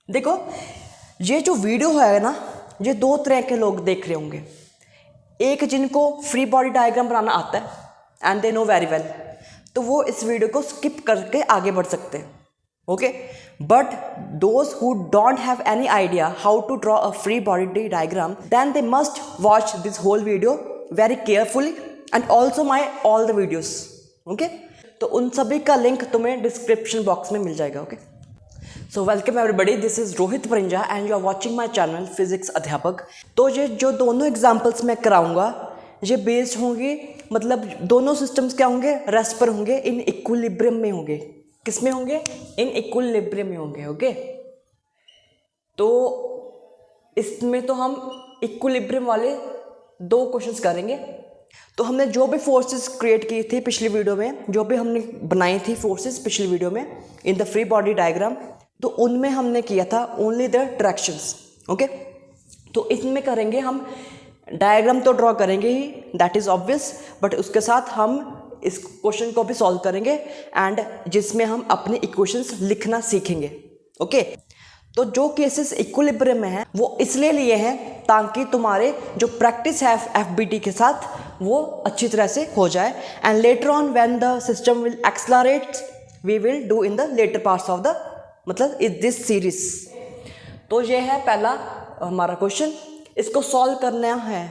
देखो ये जो वीडियो है ना, ये दो तरह के लोग देख रहे होंगे। एक जिनको फ्री बॉडी डायग्राम बनाना आता है and they know very well, तो वो इस वीडियो को स्किप करके आगे बढ़ सकते हैं, okay. But those who don't have any idea how to draw a free body diagram, then they must watch this whole video very carefully and also my all the videos, okay. तो उन सभी का link तुम्हें description box में मिल जाएगा, okay. So welcome everybody, this is Rohit Parinja and you are watching my channel physics अध्यापक। तो ये जो दोनों एग्जाम्पल्स मैं कराऊंगा ये बेस्ड होंगे, मतलब दोनों सिस्टम्स क्या होंगे, रेस्ट पर होंगे, इन इक्विलिब्रियम में होंगे। किस में होंगे? इन इक्विलिब्रियम में होंगे, ओके। तो इसमें तो हम इक्विलिब्रियम वाले दो क्वेश्चंस करेंगे। तो हमने जो भी फोर्सेस क्रिएट की थी पिछली वीडियो में, जो भी हमने बनाई थी फोर्सेस पिछली वीडियो में in the free body diagram, तो उनमें हमने किया था ओनली द डायरेक्शंस, ओके। तो इसमें करेंगे हम डायग्राम तो ड्रॉ करेंगे ही, दैट इज़ ऑब्वियस, बट उसके साथ हम इस क्वेश्चन को भी सॉल्व करेंगे एंड जिसमें हम अपनी इक्वेशंस लिखना सीखेंगे, ओके। तो जो केसेस इक्विलिब्रियम में हैं वो इसलिए लिए हैं ताकि तुम्हारे जो प्रैक्टिस है एफबीटी के साथ वो अच्छी तरह से हो जाए and later on when the system will accelerate we will do in the later parts of the, मतलब इज दिस सीरीज। तो ये है पहला हमारा क्वेश्चन, इसको सॉल्व करना है।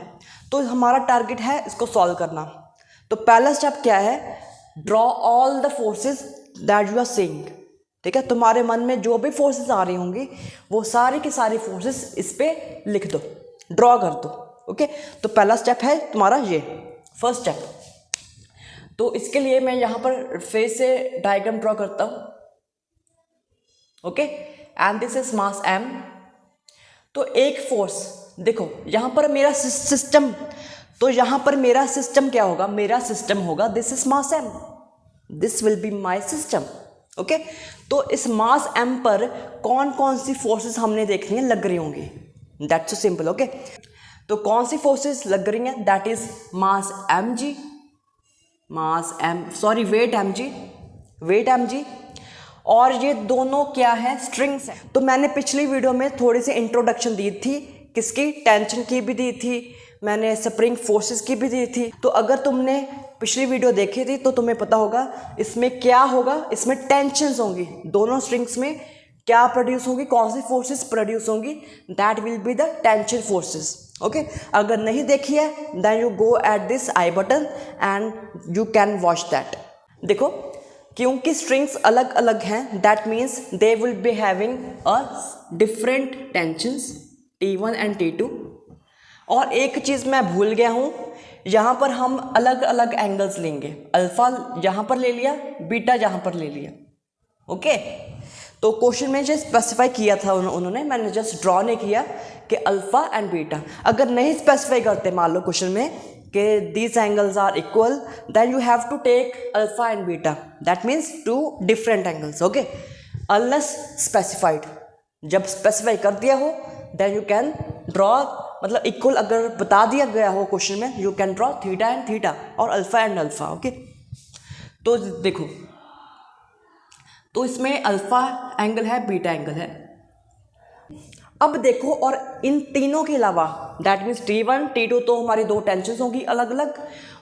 तो हमारा टारगेट है इसको सॉल्व करना। तो पहला स्टेप क्या है, draw all the forces that you are seeing, ठीक है। तुम्हारे मन में जो भी फोर्सेस आ रही होंगी वो सारी की सारी फोर्सेस इस पे लिख दो, ड्रॉ कर दो, ओके। तो पहला स्टेप है तुम्हारा ये फर्स्ट स्टेप। तो इसके लिए मैं यहाँ पर फिर से डायग्राम ड्रॉ करता हूँ, okay. And this is mass m। तो एक फोर्स देखो यहाँ पर मेरा सिस्टम, तो यहाँ पर मेरा सिस्टम क्या होगा, मेरा सिस्टम होगा this is mass m, this will be my system, okay. तो इस मास m पर कौन कौन सी फोर्सेस हमने देखनी है लग रही होंगी, दैट्स सो सिंपल, ओके। तो कौन सी फोर्सेस लग रही हैं, that is mass mg, mass m sorry weight mg, weight mg। और ये दोनों क्या है, स्ट्रिंग्स है। तो मैंने पिछली वीडियो में थोड़ी सी इंट्रोडक्शन दी थी, किसकी, टेंशन की भी दी थी, मैंने स्प्रिंग फोर्सेस की भी दी थी। तो अगर तुमने पिछली वीडियो देखी थी तो तुम्हें पता होगा इसमें क्या होगा, इसमें टेंशन्स होंगी, दोनों स्ट्रिंग्स में क्या प्रोड्यूस होंगी, कौन सी फोर्सेस प्रोड्यूस होंगी, that will be the tension forces, okay. अगर नहीं देखी है then you go at this i button and you can watch that. देखो क्योंकि स्ट्रिंग्स अलग अलग हैं, that means they will be having a different tensions T1 and T2। और एक चीज़ मैं भूल गया हूँ, यहाँ पर हम अलग अलग एंगल्स लेंगे, अल्फ़ा यहाँ पर ले लिया, बीटा यहाँ पर ले लिया, ओके। तो क्वेश्चन में जो स्पेसिफाई किया था उन्होंने, मैंने जस्ट ड्रॉ नहीं किया कि अल्फ़ा एंड बीटा। अगर नहीं स्पेसिफाई करते मान लो क्वेश्चन में कि these angles are equal, then you have to take alpha and beta, that means two different angles, okay, unless specified। जब specify कर दिया हो then you can draw, मतलब equal अगर बता दिया गया हो क्वेश्चन में, you can draw theta and theta और alpha and alpha, okay। तो देखो, तो इसमें अल्फा एंगल है, बीटा एंगल है। अब देखो, और इन तीनों के अलावा दैट मीन्स T1 T2 तो हमारी दो टेंशन्स होंगी अलग अलग,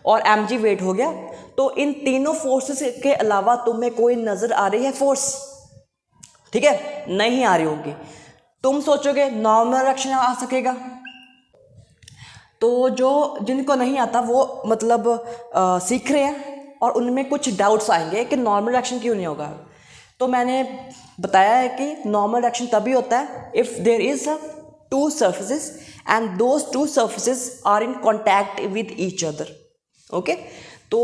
और mg वेट हो गया। तो इन तीनों फोर्सेस के अलावा तुम्हें कोई नज़र आ रही है फोर्स, ठीक है, नहीं आ रही होगी। तुम सोचोगे नॉर्मल डायरेक्शन आ सकेगा, तो जो जिनको नहीं आता वो मतलब सीख रहे हैं और उनमें कुछ डाउट्स आएंगे कि नॉर्मल डायरेक्शन क्यों नहीं होगा। तो मैंने बताया है कि नॉर्मल डायरेक्शन तभी होता है if there is two surfaces and those two surfaces are in contact with each other, okay. तो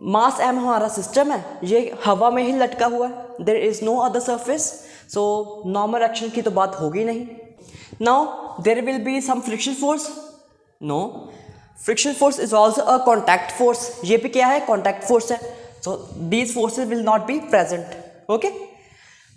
मास m हमारा सिस्टम है, ये हवा में ही लटका हुआ है, there is no other surface, so normal direction की तो बात होगी नहीं। Now there will be some friction force, no, friction force is also a contact force, ये भी क्या है, कॉन्टैक्ट फोर्स है। So these forces will not be present, okay.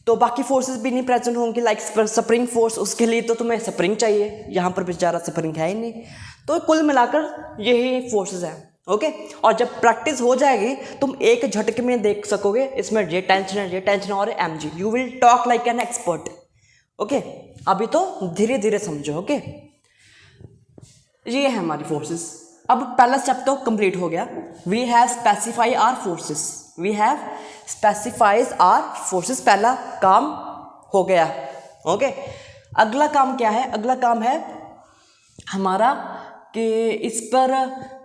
तो बाकी फोर्सेस भी नहीं प्रेजेंट होंगे, लाइक स्प्रिंग फोर्स, उसके लिए तो तुम्हें स्प्रिंग चाहिए, यहाँ पर बेचारा स्प्रिंग है ही नहीं। तो कुल मिलाकर यही फोर्सेस हैं, ओके। और जब प्रैक्टिस हो जाएगी तुम एक झटके में देख सकोगे इसमें ये टेंशन है, ये टेंशन और mg, you will talk like an expert, okay अभी तो धीरे धीरे समझो। ओके ये है हमारी फोर्सेस। अब पहला स्टेप तो कंप्लीट हो गया। We have specify our forces, we have specifies our forces, पहला काम हो गया। ओके अगला काम क्या है? अगला काम है हमारा कि इस पर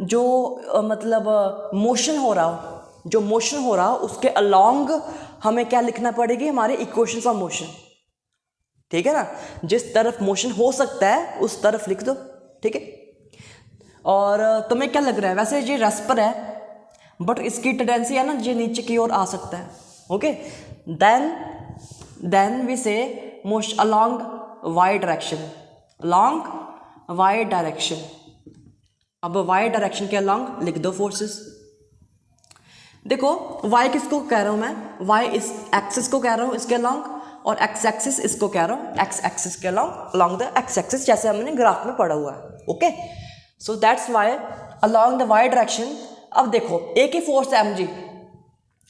जो मतलब मोशन हो रहा हो, जो मोशन हो रहा हो उसके अलोंग हमें क्या लिखना पड़ेगी? हमारे इक्वेशंस ऑफ मोशन। ठीक है ना, जिस तरफ मोशन हो सकता है उस तरफ लिख दो। ठीक है, और तुम्हें क्या लग रहा है? वैसे ये रस पर है बट इसकी टेंडेंसी है ना ये नीचे की ओर आ सकता है। Okay then we say motion along y direction, along y direction. अब वाई डायरेक्शन के अलोंग लिख दो फोर्सेस। देखो वाई किसको कह रहा हूं मैं? वाई इस एक्सिस को कह रहा हूं इसके अलोंग, और एक्स एक्सिस इसको कह रहा हूं एक्स एक्सिस के अलोंग द एक्स एक्सिस, जैसे हमने ग्राफ में पढ़ा हुआ है। Okay so that's y along the y direction. अब देखो एक ही फोर्स है mg।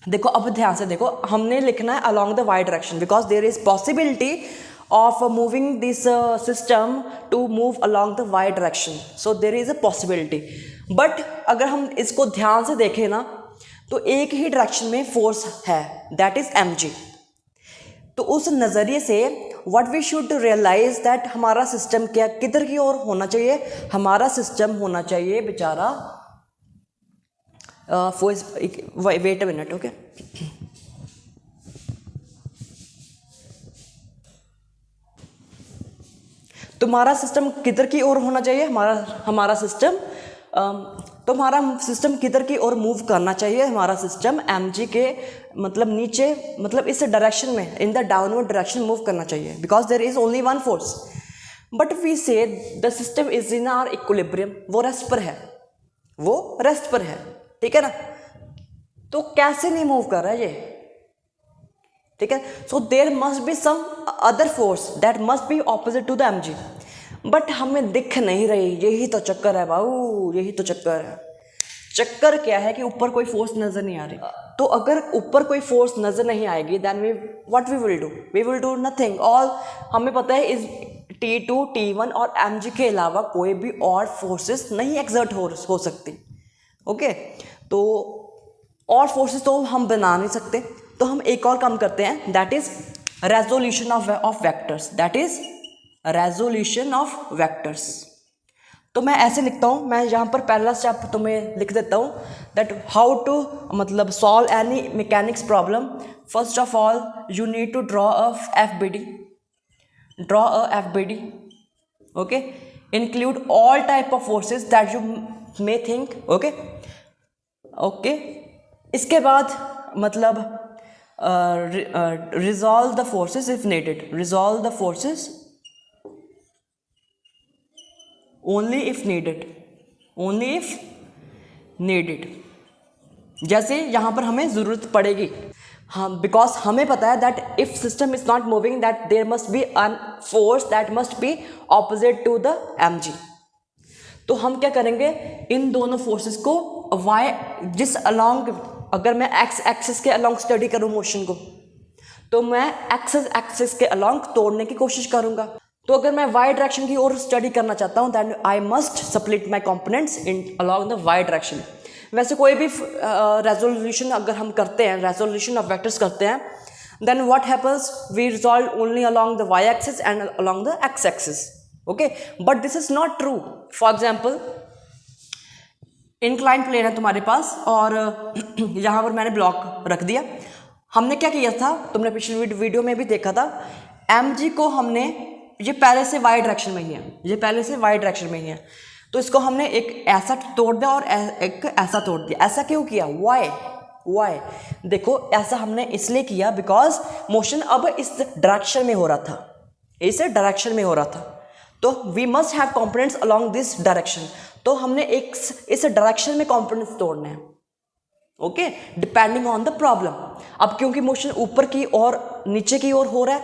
देखो अब ध्यान से देखो, हमने लिखना है along the y direction because there is possibility of moving this system to move along the y direction, so there is a possibility। but अगर हम इसको ध्यान से देखें ना तो एक ही डायरेक्शन में फोर्स है, दैट इज mg। तो उस नज़रिए से what we should realize that हमारा सिस्टम क्या किधर की ओर होना चाहिए? हमारा सिस्टम होना चाहिए बेचारा वेट अ मिनट। ओके तुम्हारा सिस्टम किधर की ओर होना चाहिए? हमारा सिस्टम तुम्हारा सिस्टम किधर की ओर मूव करना चाहिए? हमारा सिस्टम mg के मतलब नीचे, मतलब इस डायरेक्शन में, in the downward direction move करना चाहिए because there is only one force. But we say the system is in our equilibrium, वो रेस्ट पर है, वो रेस्ट पर है। ठीक है ना, तो कैसे नहीं मूव कर रहा है ये? ठीक है, so there must be some other force that must be opposite to the mg, but हमें दिख नहीं रही। यही तो चक्कर है बाबू, यही तो चक्कर है। चक्कर क्या है कि ऊपर कोई फोर्स नजर नहीं आ रही। तो अगर ऊपर कोई फोर्स नजर नहीं आएगी then we what we will do nothing. All हमें पता है इज T2 T1 और mg के अलावा कोई भी और फोर्सेस नहीं एक्सर्ट हो सकती। ओके तो और फोर्सेस तो हम बना नहीं सकते, तो हम एक और काम करते हैं that is resolution of vectors, that is resolution of vectors. तो मैं ऐसे लिखता हूँ, मैं यहाँ पर पहला स्टेप तुम्हें लिख देता हूँ दैट हाउ टू मतलब solve any mechanics problem. First of all you need to draw a FBD, okay, include all type of forces that you may think. Okay इसके बाद मतलब resolve the forces if needed, resolve the forces only if needed, जैसे यहाँ पर हमें ज़रूरत पड़ेगी। हाँ बिकॉज हमें पता है that if system is not moving that there must be an force that must be opposite to the mg। तो हम क्या करेंगे, इन दोनों फोर्सेस को वाई जिस अलोंग, अगर मैं एक्स एक्सिस के अलोंग स्टडी करूँ मोशन को तो मैं एक्सिस के अलोंग तोड़ने की कोशिश करूँगा। तो अगर मैं वाई डायरेक्शन की ओर स्टडी करना चाहता हूँ then I must split my components in along the y direction. वैसे कोई भी रेजोल्यूशन अगर हम करते हैं, रेजोल्यूशन ऑफ वेक्टर्स करते हैं, then what happens, we resolve only along the y axis and along the x axis. Okay but this is not true. For example incline plane है तुम्हारे पास और यहाँ पर मैंने ब्लॉक रख दिया। हमने क्या किया था, तुमने पिछली वीडियो में भी देखा था, mg को हमने, ये पहले से वाई डायरेक्शन में ही है, ये पहले से वाई डायरेक्शन में ही है, तो इसको हमने एक ऐसा तोड़ दिया और एक ऐसा तोड़ दिया। ऐसा क्यों किया? वाई देखो ऐसा हमने इसलिए किया बिकॉज मोशन अब इस डायरेक्शन में हो रहा था, इस डायरेक्शन में हो रहा था, तो we must have components along this direction. तो हमने एक इस डायरेक्शन में कंपोनेंट्स तोड़ने हैं। Okay depending on the problem. अब क्योंकि मोशन ऊपर की और नीचे की ओर हो रहा है,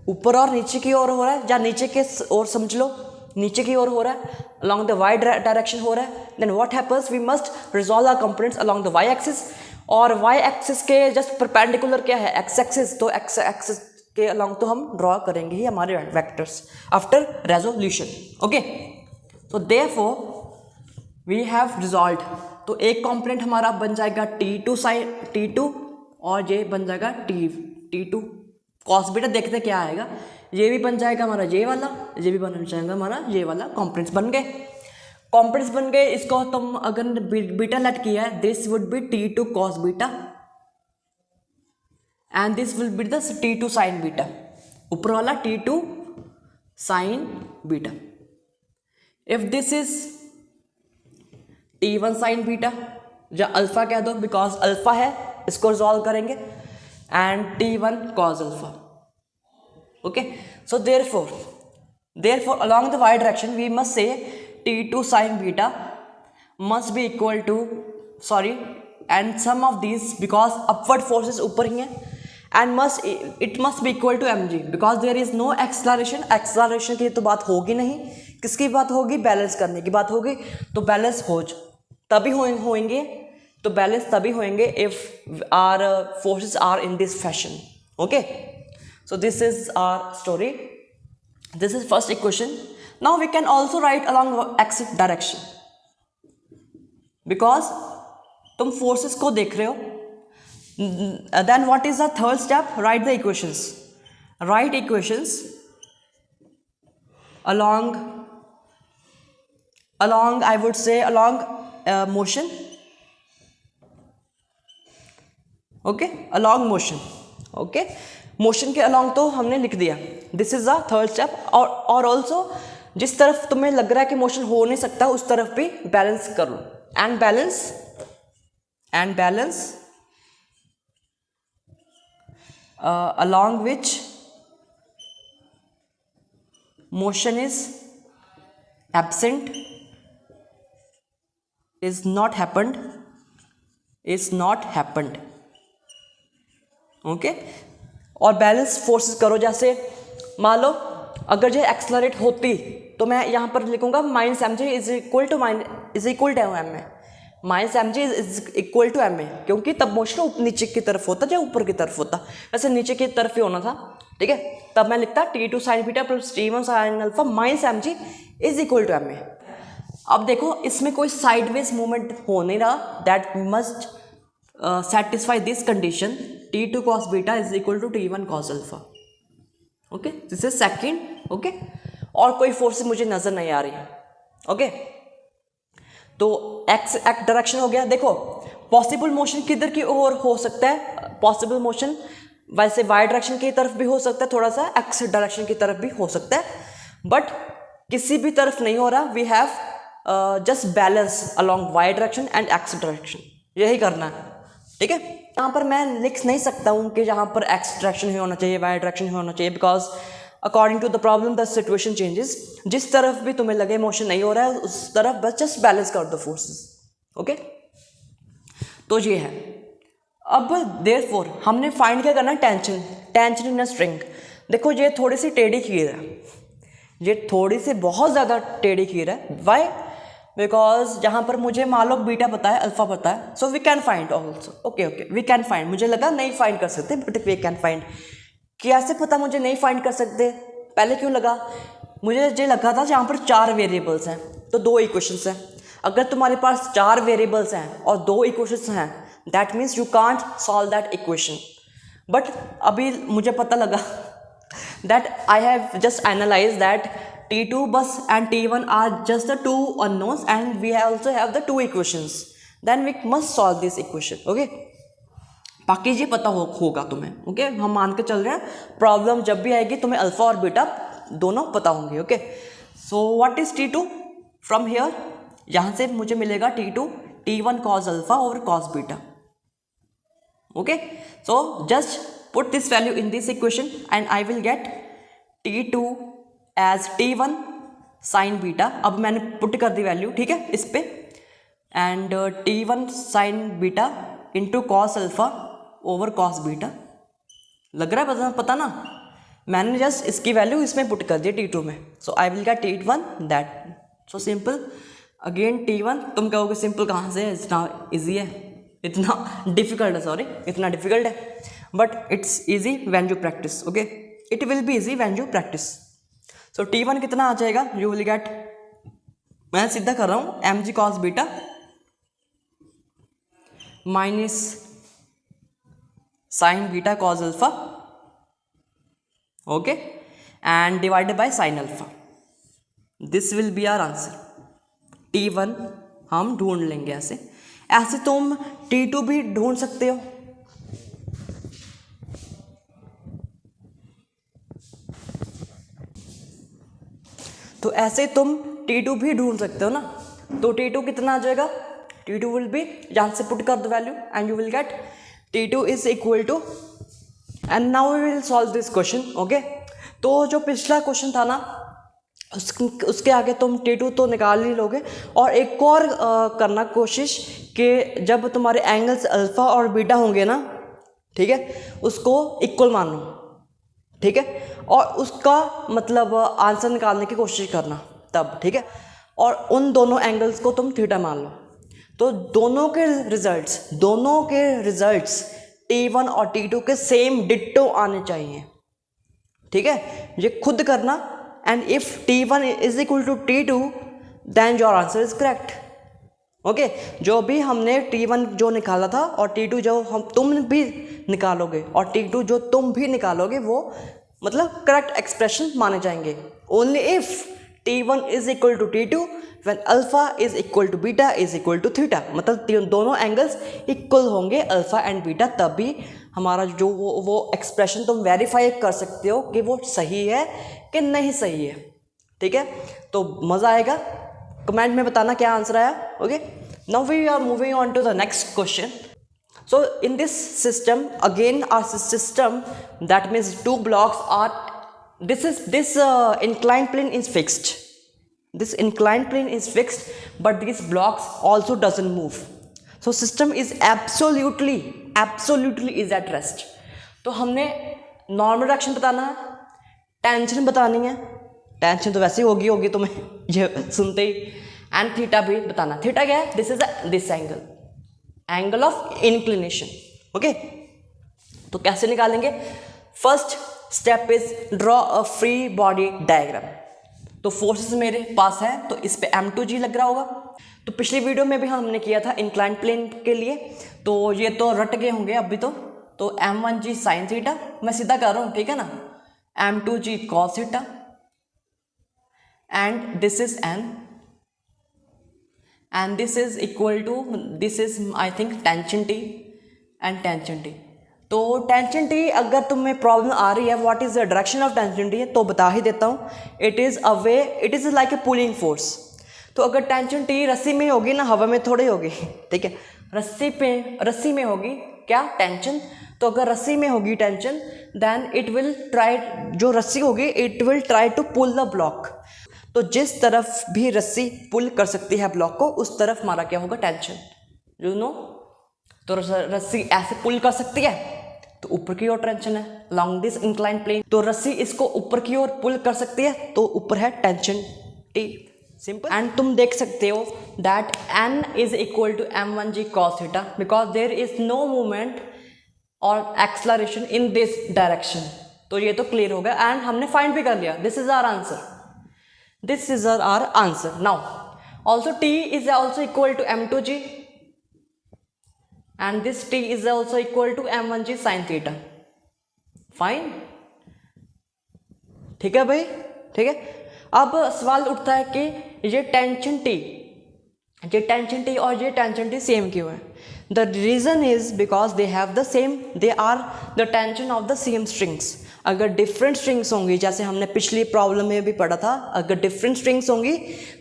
ऊपर और नीचे की ओर हो रहा है, या नीचे के ओर समझ लो, नीचे की ओर हो रहा है, अलोंग द वाई डायरेक्शन हो रहा है, then what happens, we must resolve our components along the y axis. और वाई एक्सिस के जस्ट परपेंडिकुलर क्या है? X axis. तो एक्स एक्सिस के अलॉन्ग तो हम ड्रॉ करेंगे ही हमारे वेक्टर्स आफ्टर रेजोल्यूशन। ओके, तो देयरफॉर वी हैव रिजॉल्व। तो एक कंपोनेंट हमारा बन जाएगा T2 साइन T2 और ये बन जाएगा T2 कॉस बीटा। देखते क्या आएगा, ये भी बन जाएगा हमारा ये वाला, ये भी बन जाएगा हमारा ये वाला। कंपोनेंट्स बन गए, कंपोनेंट्स बन गए। इसको तुम अगर बीटा लेट किया है, this would be T2 cos beta and this will be the T2 sine beta. ऊपर वाला T2 sine beta. If this is T1 sine beta, या अल्फा कह दो बिकॉज अल्फा है, इसको रिजॉल्व करेंगे, and T1 cos alpha. Okay, so therefore along the y direction we must say T2 sin beta must be equal to and sum of these because upward forces ऊपर ही हैं, and it must be equal to mg because there is no acceleration की तो बात होगी नहीं। किसकी बात होगी? बैलेंस करने की बात होगी। तो बैलेंस तभी होंगे, तो बैलेंस तभी होंगे if our forces are in this fashion. Okay, so this is our story. This is first equation. Now we can also write along x direction because तुम forces को देख रहे हो। Then what is the third step? Write the equations. Write equations along I would say along motion. Okay, along motion. Okay, motion के along तो हमने लिख दिया। This is the third step. और ऑल्सो जिस तरफ तुम्हें लग रहा है कि मोशन हो नहीं सकता उस तरफ भी बैलेंस कर लो। And balance along which motion is absent is not happened। Okay, और बैलेंस फोर्सेस करो। जैसे मान लो अगर ये एक्सलरेट होती तो मैं यहाँ पर लिखूंगा minus m g is equal to m a. Minus m g is equal to m a, क्योंकि तब मोशन नीचे की तरफ होता या ऊपर की तरफ होता। वैसे नीचे की तरफ ही होना था, ठीक है। तब मैं लिखता T2 sine beta plus T1 sine alpha minus m g is equal to m a. अब देखो इसमें कोई साइडवेज मूवमेंट हो नहीं रहा, that must satisfy this condition T2 cos beta is equal to T1 cos alpha। Okay, this is second. Okay, और कोई force मुझे नजर नहीं आ रही है। ओके, तो एक्स डायरेक्शन हो गया। देखो पॉसिबल मोशन किधर की ओर हो सकता है? पॉसिबल मोशन वैसे वाई डायरेक्शन की तरफ भी हो सकता है, थोड़ा सा एक्स डायरेक्शन की तरफ भी हो सकता है, बट किसी भी तरफ नहीं हो रहा। We have just balance along y direction and x direction, यही करना है, ठीक है। यहाँ पर मैं लिख नहीं सकता हूँ कि यहाँ पर एक्स डायरेक्शन ही होना चाहिए, वाई डायरेक्शन ही होना चाहिए, because according to the problem the situation changes. जिस तरफ भी तुम्हें लगे मोशन नहीं हो रहा है उस तरफ बस जस्ट बैलेंस कर दो फोर्सेस। ओके, तो ये है। अब देयरफॉर हमने फाइंड क्या करना है? Tension in a string. देखो ये थोड़ी सी टेढ़ी खीर है, ये थोड़ी सी बहुत ज़्यादा टेढ़ी खीर है। वाई? बिकॉज यहाँ पर मुझे मान लो बीटा पता है, अल्फा पता है, so we can find also. Okay we can find. मुझे लगा नहीं फाइंड कर सकते, बट वी कैन फाइंड। कैसे पता मुझे नहीं फाइंड कर सकते? पहले क्यों लगा? मुझे ये लगा था यहाँ पर 4 वेरिएबल्स हैं तो 2 इक्वेशंस हैं। अगर तुम्हारे पास 4 वेरिएबल्स हैं और 2 इक्वेशंस हैं, that means you can't solve that equation. But अभी मुझे पता लगा that I have just analyse that T2 bus and T1 are just the 2 unknowns and we also have the 2 equations, then we must solve this equation। okay, बाकी ये पता होगा तुम्हें। Okay, हम मान के चल रहे हैं प्रॉब्लम जब भी आएगी तुम्हें अल्फा और बीटा दोनों पता होंगे। Okay, so what is T2 from here? यहाँ से मुझे मिलेगा T2 T1 cos अल्फा और cos beta. Okay, so just put this value in this equation and I will get T2 as T1 sine beta. अब मैंने put कर दी value, ठीक है, इस पे, and T1 sine beta into cos alpha over cos beta. लग रहा है पता ना? मैंने जस्ट इसकी वैल्यू इसमें पुट कर दी T2 में, so I will get T1 that. So simple. Again T1, तुम कहोगे सिंपल कहाँ से? इतना ईजी है, इतना डिफिकल्ट है, सॉरी इतना डिफिकल्ट है, but it's easy when you practice. Okay. It will be easy when you practice. So T1 कितना आ जाएगा, यू विल गेट, मैं सीधा कर रहा हूँ, mg cos beta minus sine beta cos alpha, okay, and divided by sine alpha. This will be our answer. T1 हम ढूंढ लेंगे ऐसे। ऐसे तुम T2 भी ढूंढ सकते हो, तो ऐसे तुम T2 भी ढूंढ सकते हो ना। तो T2 कितना आ जाएगा, T2 विल बी, यहाँ से पुट कर दो value and you will get T2 is equal to, and now we will solve this question, okay. तो जो पिछला क्वेश्चन था ना, उसके आगे तुम T2 तो निकाल ही लोगे, और एक और करना कोशिश कि जब तुम्हारे एंगल्स अल्फा और बीटा होंगे ना, ठीक है, उसको इक्वल मान लो, ठीक है, और उसका मतलब आंसर निकालने की कोशिश करना तब, ठीक है, और उन दोनों एंगल्स को तुम थीटा मान लो। तो दोनों के रिजल्ट्स T1 और T2 के सेम डिट्टो आने चाहिए, ठीक है, ये खुद करना। And if T1 is equal to T2 then your answer is correct, okay. जो भी हमने T1 जो निकाला था और T2 जो तुम भी निकालोगे और T2 जो तुम भी निकालोगे, वो मतलब करेक्ट एक्सप्रेशन माने जाएंगे। Only if T1 is equal to T2 when alpha is equal to beta is equal to theta, मतलब दोनों एंगल्स इक्वल होंगे अल्फा एंड बीटा, तभी हमारा जो वो एक्सप्रेशन तुम वेरीफाई कर सकते हो कि वो सही है कि नहीं सही है, ठीक है। तो मज़ा आएगा, कमेंट में बताना क्या आंसर आया, okay. Now we are moving on to the next question. So in this system, again our system, that means two blocks are, this inclined plane is fixed. This inclined plane is fixed, but these blocks also doesn't move. So system is absolutely is at rest. तो हमने normal direction बताना है, tension बतानी है, tension तो वैसे ही होगी तुम्हें ये सुनते ही, एंड थीटा भी बताना। थीटा क्या है, this is this angle of inclination, okay. तो कैसे निकालेंगे, first step is draw a free body diagram. तो फोर्सेस मेरे पास है, तो इस पे m2g लग रहा होगा। तो पिछली वीडियो में भी हमने किया था इंक्लाइंड प्लेन के लिए, तो ये तो रट गए होंगे अभी तो m1g साइन थीटा, मैं सीधा कर रहा हूँ, ठीक है ना, m2g cos theta, and this is n, and this is equal to, this is I think tension T and tension T। तो टेंशन T अगर तुम्हें प्रॉब्लम आ रही है, what is the direction of tension T, तो बता ही देता हूँ, it is away, it is like a pulling force. तो अगर टेंशन T रस्सी में होगी ना, हवा में थोड़ी होगी, ठीक है, रस्सी में होगी क्या, टेंशन। तो अगर रस्सी में होगी tension, then it will try, जो रस्सी होगी it will try to pull the block. तो जिस तरफ भी रस्सी पुल कर सकती है ब्लॉक को, उस तरफ हमारा क्या होगा, टेंशन, यू नो। तो रस्सी ऐसे पुल कर सकती है, तो ऊपर की ओर टेंशन है along दिस इंक्लाइंड प्लेन। तो रस्सी इसको ऊपर की ओर पुल कर सकती है, तो ऊपर है टेंशन T, सिंपल। एंड तुम देख सकते हो that n is equal to m1g cos theta, because there is no movement और एक्सलरेशन इन दिस डायरेक्शन। तो ये तो क्लियर हो गया, एंड हमने फाइंड भी कर लिया, this is our answer. This is our answer. Now, also T is also equal to m2g, and this T is also equal to m1g sin theta. Fine. ठीक है भाई, ठीक है। अब सवाल उठता है कि ये टेंशन T और ये टेंशन T सेम क्यों है। The reason is because they have the same, they are the tension of the same strings. अगर डिफरेंट स्ट्रिंग्स होंगी, जैसे हमने पिछली प्रॉब्लम में भी पढ़ा था, अगर डिफरेंट स्ट्रिंग्स होंगी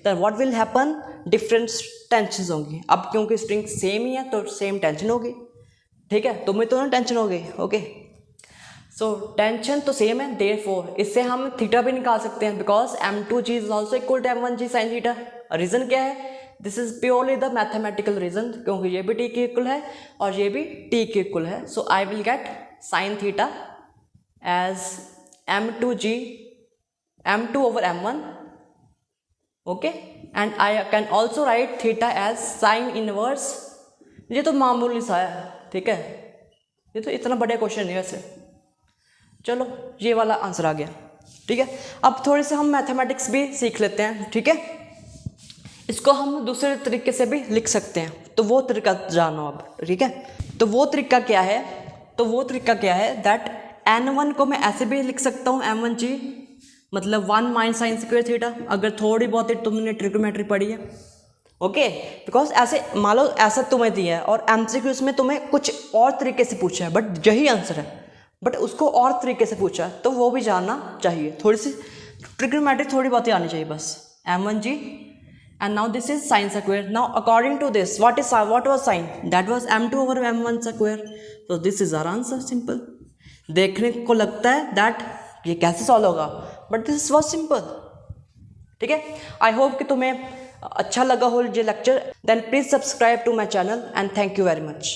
तो what will happen, different tension होंगी। अब क्योंकि स्ट्रिंग सेम ही है तो सेम टेंशन होगी, ठीक है, तुम्हें तो ना टेंशन हो गई, ओके। सो टेंशन तो सेम है, देयरफॉर इससे हम थीटा भी निकाल सकते हैं, because m2g is also equal to m1g sine theta. Reason क्या है, this is purely the mathematical reason, क्योंकि ये भी t के इक्वल है और ये भी t के इक्वल है। So I will get sine theta as m2g, m2 over m1, okay, and I can also write theta as sin inverse। ये तो मामूली सा है, ठीक है, ये तो इतना बड़ा क्वेश्चन नहीं वैसे। चलो ये वाला आंसर आ गया, ठीक है। अब थोड़े से हम मैथमेटिक्स भी सीख लेते हैं, ठीक है। इसको हम दूसरे तरीके से भी लिख सकते हैं, तो वो तरीका जानो अब, ठीक है। तो वो तरीका क्या है दैट n1 को मैं ऐसे भी लिख सकता हूँ m1g, मतलब 1 माइनस साइन स्क्वायर थीटा, अगर थोड़ी बहुत ही तुमने ट्रिग्नोमेट्री पढ़ी है, ओके। बिकॉज ऐसे मान लो ऐसा तुम्हें दिया है और MCQs में तुम्हें कुछ और तरीके से पूछा है, बट यही आंसर है, बट उसको और तरीके से पूछा है, तो वो भी जानना चाहिए। थोड़ी सी ट्रिग्नोमेट्री थोड़ी बहुत ही आनी चाहिए बस। m1g and now this is sine square. Now according to this, what was sine? That was m2 over m1 square. So this is our answer, simple. देखने को लगता है दैट ये कैसे सॉल्व होगा, बट दिस वॉज सिंपल, ठीक है। I hope कि तुम्हें अच्छा लगा हो ये lecture, then please subscribe to my channel and thank you very much.